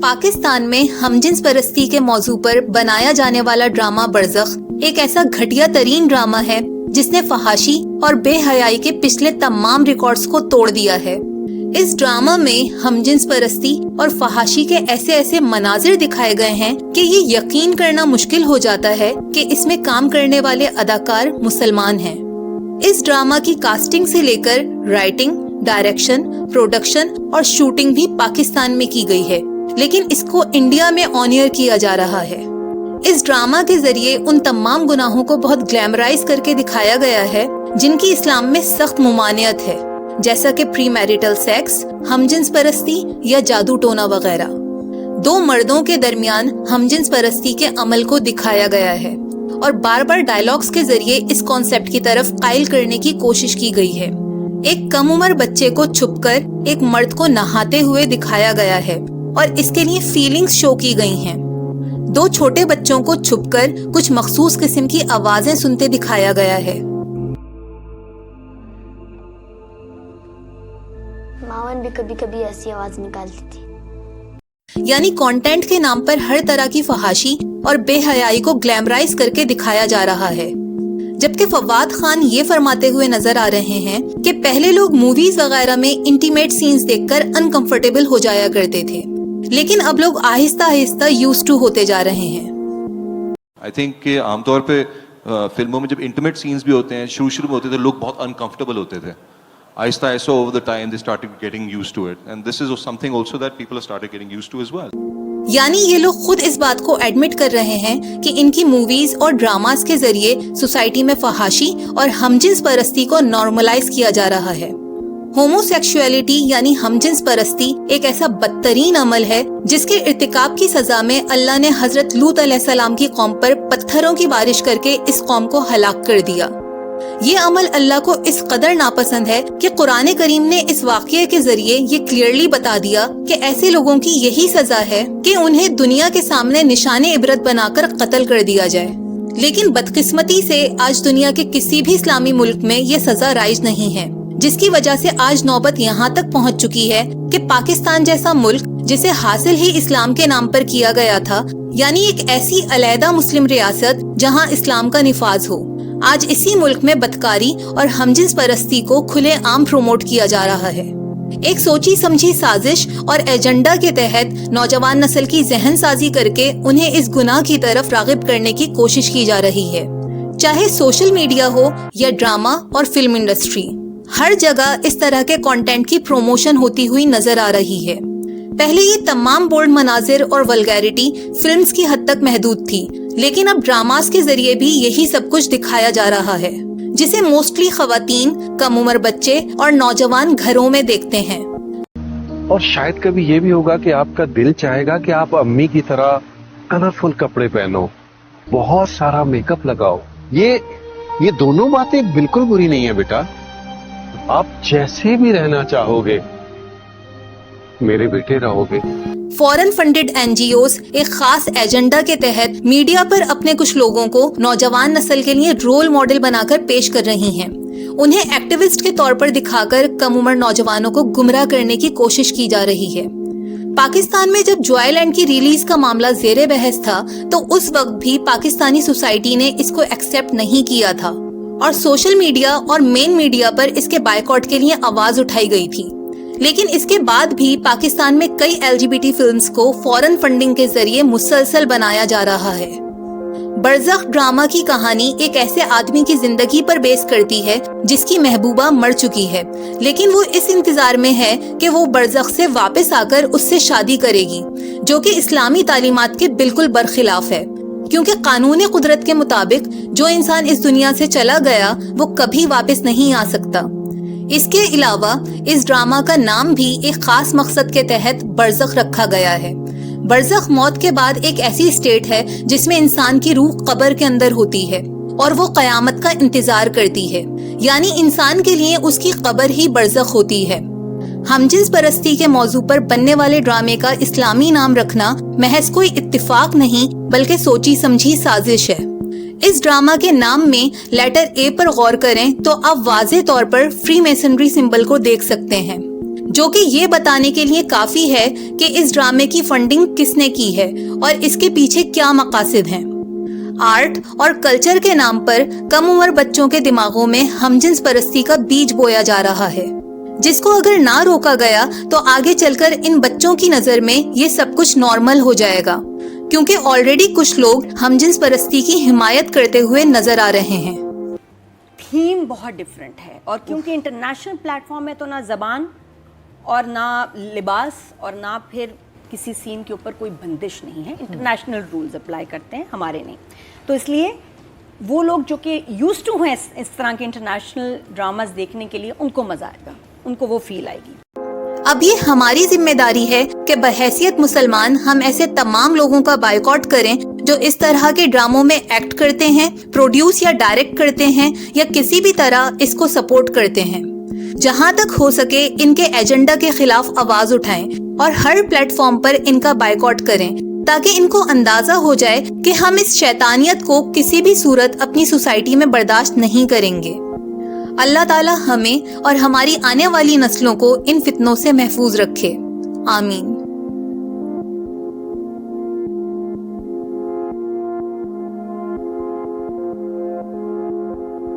पाकिस्तान में हमजिन्स परस्ती के मौजू पर बनाया जाने वाला ड्रामा बरज़ख एक ऐसा घटिया तरीन ड्रामा है जिसने फहाशी और बेहयाई के पिछले तमाम रिकॉर्ड्स को तोड़ दिया है। इस ड्रामा में हमजिन्स परस्ती और फहाशी के ऐसे ऐसे मनाजिर दिखाए गए हैं कि ये यकीन करना मुश्किल हो जाता है कि इसमें काम करने वाले अदाकार मुसलमान हैं। इस ड्रामा की कास्टिंग से लेकर राइटिंग, डायरेक्शन, प्रोडक्शन और शूटिंग भी पाकिस्तान में की गई है, लेकिन इसको इंडिया में ऑन एयर किया जा रहा है। इस ड्रामा के जरिए उन तमाम गुनाहों को बहुत ग्लैमराइज करके दिखाया गया है जिनकी इस्लाम में सख्त मुमानियत है, जैसा कि प्री मैरिटल सेक्स, हमजिन्स परस्ती या जादू टोना वगैरह। दो मर्दों के दरमियान हमजिन्स परस्ती के अमल को दिखाया गया है और बार बार डायलॉग्स के जरिए इस कॉन्सेप्ट की तरफ कायल करने की कोशिश की गई है। एक कम उम्र बच्चे को छुपकर एक मर्द को नहाते हुए दिखाया गया है और इसके लिए फीलिंग्स शो की गई हैं। दो छोटे बच्चों को छुपकर कुछ मखसूस किस्म की आवाजें सुनते दिखाया गया है। मावन भी कभी कभी ऐसी आवाज निकालती थी। यानी कंटेंट के नाम पर हर तरह की फहाशी और बेहयाई को ग्लैमराइज करके दिखाया जा रहा है, जबकि फवाद खान ये फरमाते हुए नजर आ रहे हैं कि पहले लोग मूवीज वगैरह में इंटीमेट सीन्स देखकर अनकंफर्टेबल हो जाया करते थे, लेकिन अब लोग आहिस्ता आहिस्ता यूज्ड टू होते जा रहे हैं। आई थिंक कि आमतौर पे फिल्मों में जब इंटीमेट सीन्स भी होते हैं, शुरू में होते थे, लोग बहुत अनकंफर्टेबल होते थे। आहिस्ता आहिस्ता over the time they started getting used to it, and this is something also that people are started getting used to as well. यानी ये लोग खुद इस बात को एडमिट कर रहे हैं कि इनकी मूवीज और ड्रामास के जरिए सोसाइटी में फहाशी और हमजिन्स परस्ती को नॉर्मलाइज किया जा रहा है। होमोसेक्सुअलिटी यानी हमजिन्स परस्ती एक ऐसा बदतरीन अमल है जिसके इर्तिकाब की सजा में अल्लाह ने हजरत लूत अलैहिस्सलाम की कौम पर पत्थरों की बारिश करके इस कौम को हलाक कर दिया। ये अमल अल्लाह को इस कदर नापसंद है कि कुरान करीम ने इस वाक़ये के जरिए ये क्लियरली बता दिया कि ऐसे लोगों की यही सजा है कि उन्हें दुनिया के सामने निशाने इबरत बनाकर कत्ल कर दिया जाए। लेकिन बदकिस्मती से आज दुनिया के किसी भी इस्लामी मुल्क में ये सजा राइज नहीं है, जिसकी वजह से आज नौबत यहाँ तक पहुँच चुकी है कि पाकिस्तान जैसा मुल्क जिसे हासिल ही इस्लाम के नाम पर किया गया था, यानी एक ऐसी अलहदा मुस्लिम रियासत जहाँ इस्लाम का निफाज हो, आज इसी मुल्क में बदकारी और हमजिन्स परस्ती को खुले आम प्रमोट किया जा रहा है। एक सोची समझी साजिश और एजेंडा के तहत नौजवान नस्ल की जहन साजी करके उन्हें इस गुनाह की तरफ रागिब करने की कोशिश की जा रही है। चाहे सोशल मीडिया हो या ड्रामा और फिल्म इंडस्ट्री, हर जगह इस तरह के कंटेंट की प्रमोशन होती हुई नजर आ रही है। पहले ये तमाम बोल्ड मनाजिर और वल्गैरिटी फिल्म्स की हद तक महदूद थी, लेकिन अब ड्रामास के जरिए भी यही सब कुछ दिखाया जा रहा है, जिसे मोस्टली खवातीन, कम उम्र बच्चे और नौजवान घरों में देखते हैं। और शायद कभी ये भी होगा कि आपका दिल चाहेगा कि आप अम्मी की तरह कलरफुल कपड़े पहनो, बहुत सारा मेकअप लगाओ। ये दोनों बातें बिल्कुल बुरी नहीं है बेटा। आप जैसे भी रहना चाहोगे मेरे बेटे रहोगे। फॉरेन फंडेड एनजीओज एक खास एजेंडा के तहत मीडिया पर अपने कुछ लोगों को नौजवान नस्ल के लिए रोल मॉडल बनाकर पेश कर रही हैं। उन्हें एक्टिविस्ट के तौर पर दिखाकर कम उम्र नौजवानों को गुमराह करने की कोशिश की जा रही है। पाकिस्तान में जब जॉयलैंड की रिलीज का मामला जेरे बहस था, तो उस वक्त भी पाकिस्तानी सोसाइटी ने इसको एक्सेप्ट नहीं किया था और सोशल मीडिया और मेन मीडिया पर इसके बायकॉट के लिए आवाज उठाई गई थी। लेकिन इसके बाद भी पाकिस्तान में कई एलजीबीटी फिल्म्स को फॉरेन फंडिंग के जरिए मुसलसल बनाया जा रहा है। बरज़ख ड्रामा की कहानी एक ऐसे आदमी की जिंदगी पर बेस करती है जिसकी महबूबा मर चुकी है, लेकिन वो इस इंतजार में है कि वो बरज़ख से वापस आकर उससे शादी करेगी, जो कि इस्लामी तालीमात के बिल्कुल बरखिलाफ है, क्योंकि कानून कुदरत के मुताबिक जो इंसान इस दुनिया से चला गया वो कभी वापस नहीं आ सकता। इसके अलावा इस ड्रामा का नाम भी एक खास मकसद के तहत बरज़ख रखा गया है। बरज़ख मौत के बाद एक ऐसी स्टेट है जिसमें इंसान की रूह कब्र के अंदर होती है और वो कयामत का इंतजार करती है, यानी इंसान के लिए उसकी कब्र ही बरज़ख होती है। हमजिन्स परस्ती के मौजू पर बनने वाले ड्रामे का इस्लामी नाम रखना महज कोई इत्तिफाक नहीं बल्कि सोची समझी साजिश है। इस ड्रामा के नाम में लेटर ए पर गौर करें तो आप वाज़े तौर पर फ्री मेसनरी सिंबल को देख सकते हैं, جو کہ یہ بتانے کے لیے کافی ہے کہ اس ڈرامے کی فنڈنگ کس نے کی ہے اور اس کے پیچھے کیا مقاصد ہیں۔ آرٹ اور کلچر کے نام پر کم عمر بچوں کے دماغوں میں ہم جنس پرستی کا بیج بویا جا رہا ہے، جس کو اگر نہ روکا گیا تو آگے چل کر ان بچوں کی نظر میں یہ سب کچھ نارمل ہو جائے گا، کیونکہ آلریڈی کچھ لوگ ہم جنس پرستی کی حمایت کرتے ہوئے نظر آ رہے ہیں۔ تھیم بہت ڈفرینٹ ہے، اور کیونکہ انٹرنیشنل پلیٹ فارم ہے تو نہ زبان اور نہ لباس اور نہ پھر کسی سین کے اوپر کوئی بندش نہیں ہے، انٹرنیشنل رولز اپلائی کرتے ہیں، ہمارے نہیں، تو اس لیے وہ لوگ جو کہ یوز ٹو ہیں اس طرح کے انٹرنیشنل ڈراماز دیکھنے کے لیے، ان کو مزہ آئے گا، ان کو وہ فیل آئے گی۔ اب یہ ہماری ذمہ داری ہے کہ بحیثیت مسلمان ہم ایسے تمام لوگوں کا بائیکاٹ کریں جو اس طرح کے ڈراموں میں ایکٹ کرتے ہیں، پروڈیوس یا ڈائریکٹ کرتے ہیں یا کسی بھی طرح اس کو سپورٹ کرتے ہیں۔ جہاں تک ہو سکے ان کے ایجنڈا کے خلاف آواز اٹھائیں اور ہر پلیٹ فارم پر ان کا بائیکاٹ کریں، تاکہ ان کو اندازہ ہو جائے کہ ہم اس شیطانیت کو کسی بھی صورت اپنی سوسائٹی میں برداشت نہیں کریں گے۔ اللہ تعالی ہمیں اور ہماری آنے والی نسلوں کو ان فتنوں سے محفوظ رکھے، آمین۔